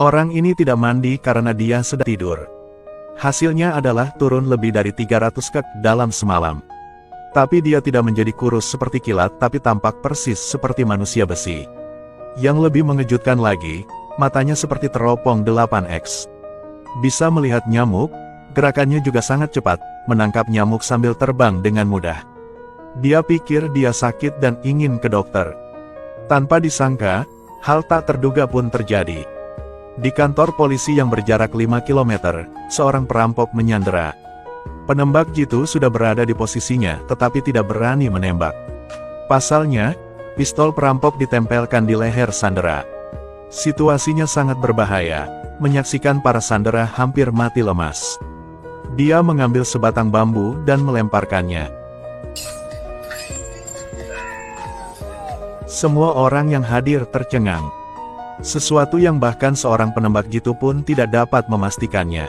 Orang ini tidak mandi karena dia sedang tidur. Hasilnya adalah turun lebih dari 300 kg dalam semalam. Tapi dia tidak menjadi kurus seperti kilat tapi tampak persis seperti manusia besi. Yang lebih mengejutkan lagi, matanya seperti teropong 8x. Bisa melihat nyamuk, gerakannya juga sangat cepat, menangkap nyamuk sambil terbang dengan mudah. Dia pikir dia sakit dan ingin ke dokter. Tanpa disangka, hal tak terduga pun terjadi. Di kantor polisi yang berjarak 5 km, seorang perampok menyandera. Penembak jitu sudah berada di posisinya tetapi tidak berani menembak. Pasalnya, pistol perampok ditempelkan di leher sandera. Situasinya sangat berbahaya, menyaksikan para sandera hampir mati lemas. Dia mengambil sebatang bambu dan melemparkannya. Semua orang yang hadir tercengang. Sesuatu yang bahkan seorang penembak jitu pun tidak dapat memastikannya.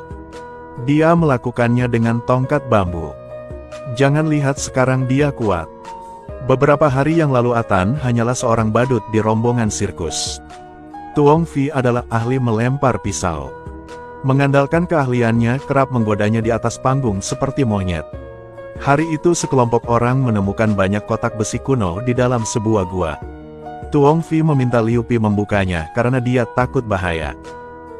Dia melakukannya dengan tongkat bambu. Jangan lihat sekarang dia kuat. Beberapa hari yang lalu Atan hanyalah seorang badut di rombongan sirkus. Tuong Vi adalah ahli melempar pisau. Mengandalkan keahliannya kerap menggodanya di atas panggung seperti monyet. Hari itu sekelompok orang menemukan banyak kotak besi kuno di dalam sebuah gua. Tuong Vi meminta Liu Pi membukanya karena dia takut bahaya.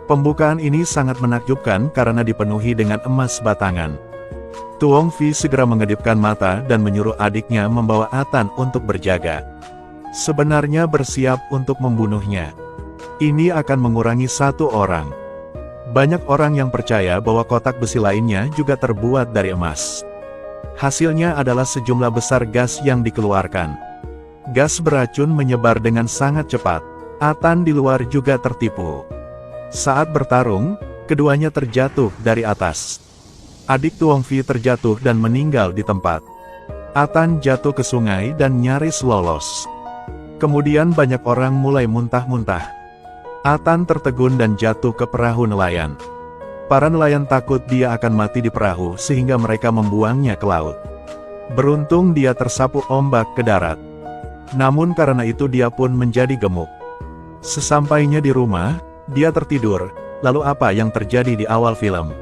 Pembukaan ini sangat menakjubkan karena dipenuhi dengan emas batangan. Tuong Vi segera mengedipkan mata dan menyuruh adiknya membawa Atan untuk berjaga. Sebenarnya bersiap untuk membunuhnya. Ini akan mengurangi satu orang. Banyak orang yang percaya bahwa kotak besi lainnya juga terbuat dari emas. Hasilnya adalah sejumlah besar gas yang dikeluarkan. Gas beracun menyebar dengan sangat cepat. Atan di luar juga tertipu. Saat bertarung, keduanya terjatuh dari atas. Adik Tuong Vi terjatuh dan meninggal di tempat. Atan jatuh ke sungai dan nyaris lolos. Kemudian banyak orang mulai muntah-muntah. Atan tertegun dan jatuh ke perahu nelayan. Para nelayan takut dia akan mati di perahu sehingga mereka membuangnya ke laut. Beruntung dia tersapu ombak ke darat. Namun karena itu dia pun menjadi gemuk. Sesampainya di rumah, dia tertidur. Lalu apa yang terjadi di awal film?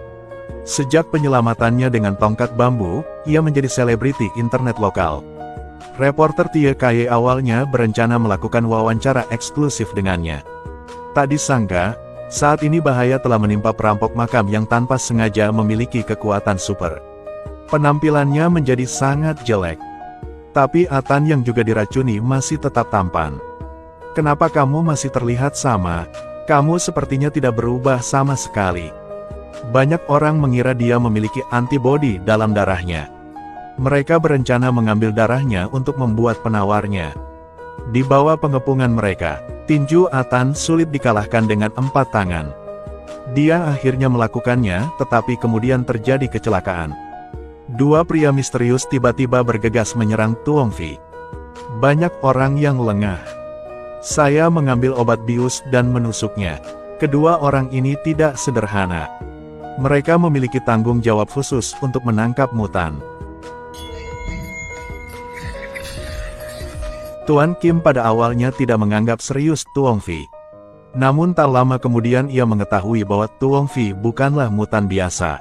Sejak penyelamatannya dengan tongkat bambu, ia menjadi selebriti internet lokal. Reporter Tie Kaye awalnya berencana melakukan wawancara eksklusif dengannya. Tak disangka, saat ini bahaya telah menimpa perampok makam yang tanpa sengaja memiliki kekuatan super. Penampilannya menjadi sangat jelek. Tapi Atan yang juga diracuni masih tetap tampan. Kenapa kamu masih terlihat sama? Kamu sepertinya tidak berubah sama sekali. Banyak orang mengira dia memiliki antibodi dalam darahnya. Mereka berencana mengambil darahnya untuk membuat penawarnya. Di bawah pengepungan mereka, tinju Atan sulit dikalahkan dengan 4 tangan. Dia akhirnya melakukannya, tetapi kemudian terjadi kecelakaan. Dua pria misterius tiba-tiba bergegas menyerang Tuong Vi. Banyak orang yang lengah. Saya mengambil obat bius dan menusuknya. Kedua orang ini tidak sederhana. Mereka memiliki tanggung jawab khusus untuk menangkap mutan. Tuan Kim pada awalnya tidak menganggap serius Tuong Vi. Namun tak lama kemudian ia mengetahui bahwa Tuong Vi bukanlah mutan biasa.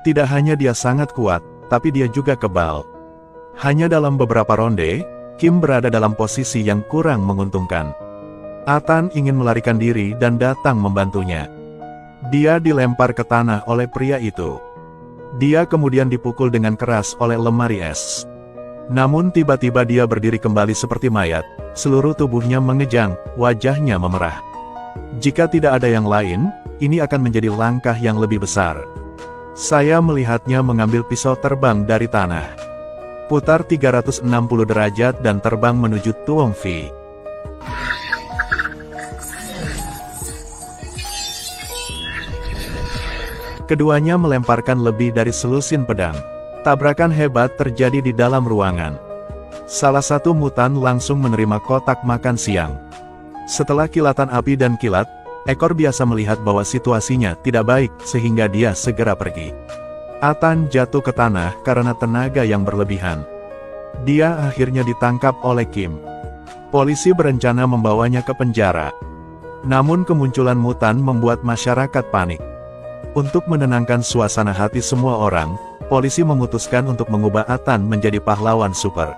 Tidak hanya dia sangat kuat, tapi dia juga kebal. Hanya dalam beberapa ronde, Kim berada dalam posisi yang kurang menguntungkan. Atan ingin melarikan diri dan datang membantunya. Dia dilempar ke tanah oleh pria itu. Dia kemudian dipukul dengan keras oleh lemari es. Namun tiba-tiba dia berdiri kembali seperti mayat, seluruh tubuhnya mengejang, wajahnya memerah. Jika tidak ada yang lain, ini akan menjadi langkah yang lebih besar. Saya melihatnya mengambil pisau terbang dari tanah. Putar 360 derajat dan terbang menuju Tuong Vi. Keduanya melemparkan lebih dari selusin pedang. Tabrakan hebat terjadi di dalam ruangan. Salah satu mutan langsung menerima kotak makan siang. Setelah kilatan api dan kilat, ekor biasa melihat bahwa situasinya tidak baik sehingga dia segera pergi. Atan jatuh ke tanah karena tenaga yang berlebihan. Dia akhirnya ditangkap oleh Kim. Polisi berencana membawanya ke penjara. Namun kemunculan mutan membuat masyarakat panik. Untuk menenangkan suasana hati semua orang, polisi memutuskan untuk mengubah Ethan menjadi pahlawan super.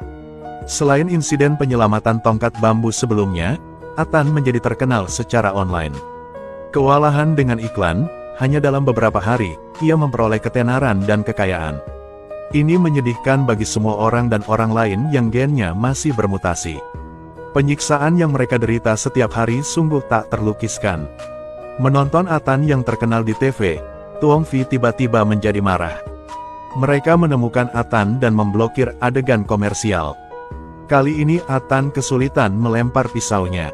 Selain insiden penyelamatan tongkat bambu sebelumnya, Ethan menjadi terkenal secara online. Kewalahan dengan iklan, hanya dalam beberapa hari, ia memperoleh ketenaran dan kekayaan. Ini menyedihkan bagi semua orang dan orang lain yang gennya masih bermutasi. Penyiksaan yang mereka derita setiap hari sungguh tak terlukiskan. Menonton Ethan yang terkenal di TV, Tuong V tiba-tiba menjadi marah. Mereka menemukan Ethan dan memblokir adegan komersial. Kali ini Ethan kesulitan melempar pisaunya.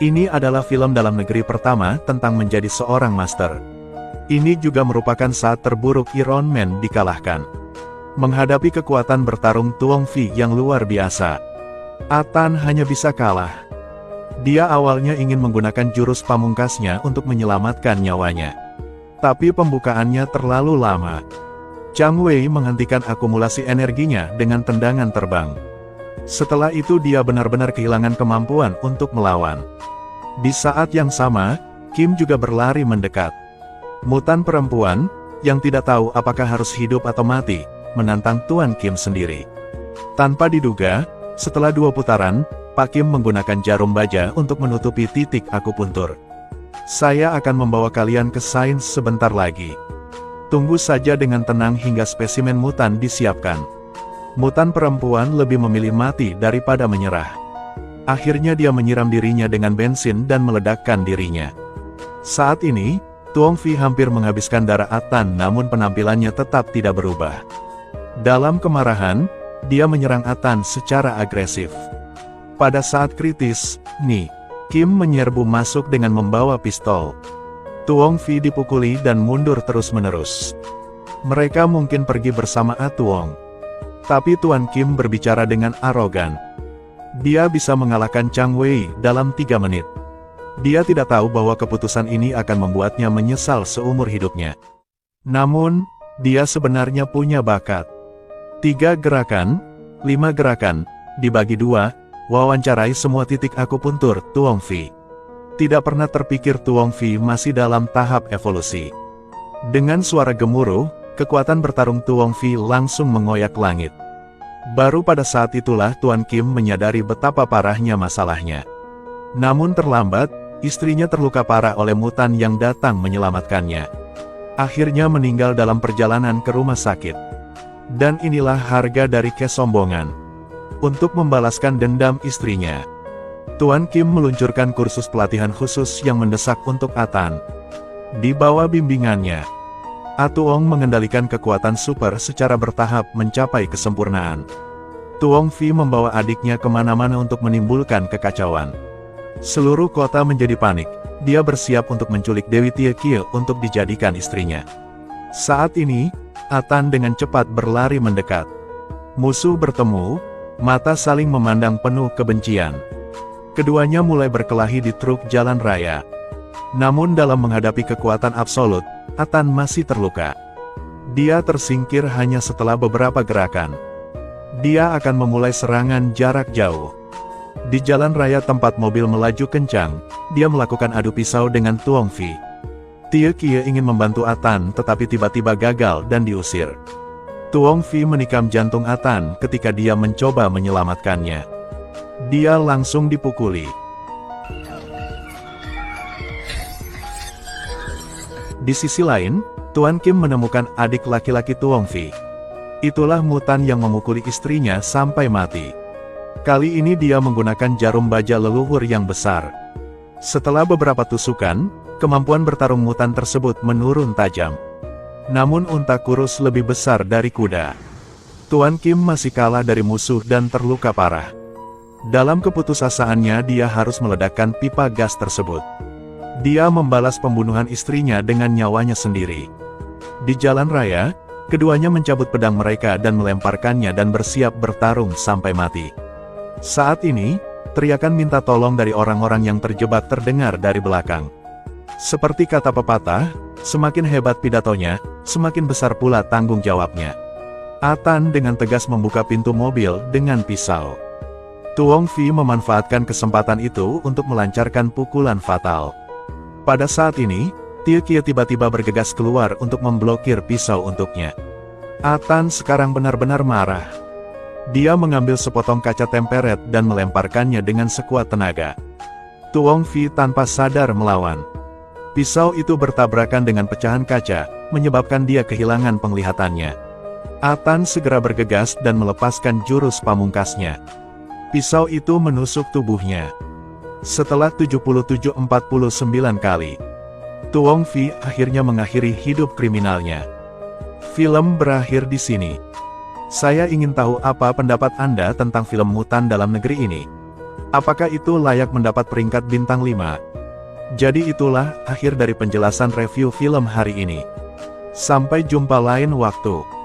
Ini adalah film dalam negeri pertama tentang menjadi seorang master. Ini juga merupakan saat terburuk Iron Man dikalahkan. Menghadapi kekuatan bertarung Tuong V yang luar biasa, Ethan hanya bisa kalah. Dia awalnya ingin menggunakan jurus pamungkasnya untuk menyelamatkan nyawanya. Tapi pembukaannya terlalu lama. Chang Wei menghentikan akumulasi energinya dengan tendangan terbang. Setelah itu dia benar-benar kehilangan kemampuan untuk melawan. Di saat yang sama, Kim juga berlari mendekat. Mutan perempuan, yang tidak tahu apakah harus hidup atau mati, menantang Tuan Kim sendiri. Tanpa diduga, setelah 2 putaran, Pak Kim menggunakan jarum baja untuk menutupi titik akupuntur. Saya akan membawa kalian ke sains sebentar lagi. Tunggu saja dengan tenang hingga spesimen mutan disiapkan. Mutan perempuan lebih memilih mati daripada menyerah. Akhirnya dia menyiram dirinya dengan bensin dan meledakkan dirinya. Saat ini, Tuong V hampir menghabiskan darah Ethan namun penampilannya tetap tidak berubah. Dalam kemarahan, dia menyerang Ethan secara agresif. Pada saat kritis, Kim menyerbu masuk dengan membawa pistol. Tuong V dipukuli dan mundur terus-menerus. Mereka mungkin pergi bersama Tuong. Tapi Tuan Kim berbicara dengan arogan. Dia bisa mengalahkan Chang Wei dalam 3 menit. Dia tidak tahu bahwa keputusan ini akan membuatnya menyesal seumur hidupnya. Namun, dia sebenarnya punya bakat. 3 gerakan, 5 gerakan, dibagi 2, wawancarai semua titik akupuntur Tuong V. Tidak pernah terpikir Tuong V masih dalam tahap evolusi. Dengan suara gemuruh, kekuatan bertarung Tuong V langsung mengoyak langit. Baru pada saat itulah Tuan Kim menyadari betapa parahnya masalahnya. Namun terlambat, istrinya terluka parah oleh mutan yang datang menyelamatkannya. Akhirnya meninggal dalam perjalanan ke rumah sakit. Dan inilah harga dari kesombongan. Untuk membalaskan dendam istrinya, Tuan Kim meluncurkan kursus pelatihan khusus yang mendesak untuk Ethan. Di bawah bimbingannya, Tuong mengendalikan kekuatan super secara bertahap mencapai kesempurnaan. Tuong V membawa adiknya kemana-mana untuk menimbulkan kekacauan. Seluruh kota menjadi panik. Dia bersiap untuk menculik Dewi Tie Kie untuk dijadikan istrinya. Saat ini, Ethan dengan cepat berlari mendekat. Musuh bertemu, mata saling memandang penuh kebencian. Keduanya mulai berkelahi di truk jalan raya. Namun dalam menghadapi kekuatan absolut, Ethan masih terluka. Dia tersingkir hanya setelah beberapa gerakan. Dia akan memulai serangan jarak jauh. Di jalan raya tempat mobil melaju kencang, dia melakukan adu pisau dengan Tuong V. Tie Kie ingin membantu Ethan tetapi tiba-tiba gagal dan diusir. Tuong V menikam jantung Ethan ketika dia mencoba menyelamatkannya. Dia langsung dipukuli. Di sisi lain, Tuan Kim menemukan adik laki-laki Tuong V. Itulah mutan yang memukuli istrinya sampai mati. Kali ini dia menggunakan jarum baja leluhur yang besar. Setelah beberapa tusukan, kemampuan bertarung mutan tersebut menurun tajam. Namun unta kurus lebih besar dari kuda. Tuan Kim masih kalah dari musuh dan terluka parah. Dalam keputusasaannya dia harus meledakkan pipa gas tersebut. Dia membalas pembunuhan istrinya dengan nyawanya sendiri. Di jalan raya, keduanya mencabut pedang mereka dan melemparkannya dan bersiap bertarung sampai mati. Saat ini, teriakan minta tolong dari orang-orang yang terjebak terdengar dari belakang. Seperti kata pepatah, semakin hebat pidatonya, semakin besar pula tanggung jawabnya. Atan dengan tegas membuka pintu mobil dengan pisau. Tuong Fi memanfaatkan kesempatan itu untuk melancarkan pukulan fatal. Pada saat ini, Tie Kie tiba-tiba bergegas keluar untuk memblokir pisau untuknya. Atan sekarang benar-benar marah. Dia mengambil sepotong kaca temperet dan melemparkannya dengan sekuat tenaga. Tuong Fi tanpa sadar melawan. Pisau itu bertabrakan dengan pecahan kaca, menyebabkan dia kehilangan penglihatannya. Atan segera bergegas dan melepaskan jurus pamungkasnya. Pisau itu menusuk tubuhnya. Setelah 77-49 kali, Tuong Fi akhirnya mengakhiri hidup kriminalnya. Film berakhir di sini. Saya ingin tahu apa pendapat Anda tentang film mutan dalam negeri ini. Apakah itu layak mendapat peringkat bintang 5? Jadi itulah akhir dari penjelasan review film hari ini. Sampai jumpa lain waktu.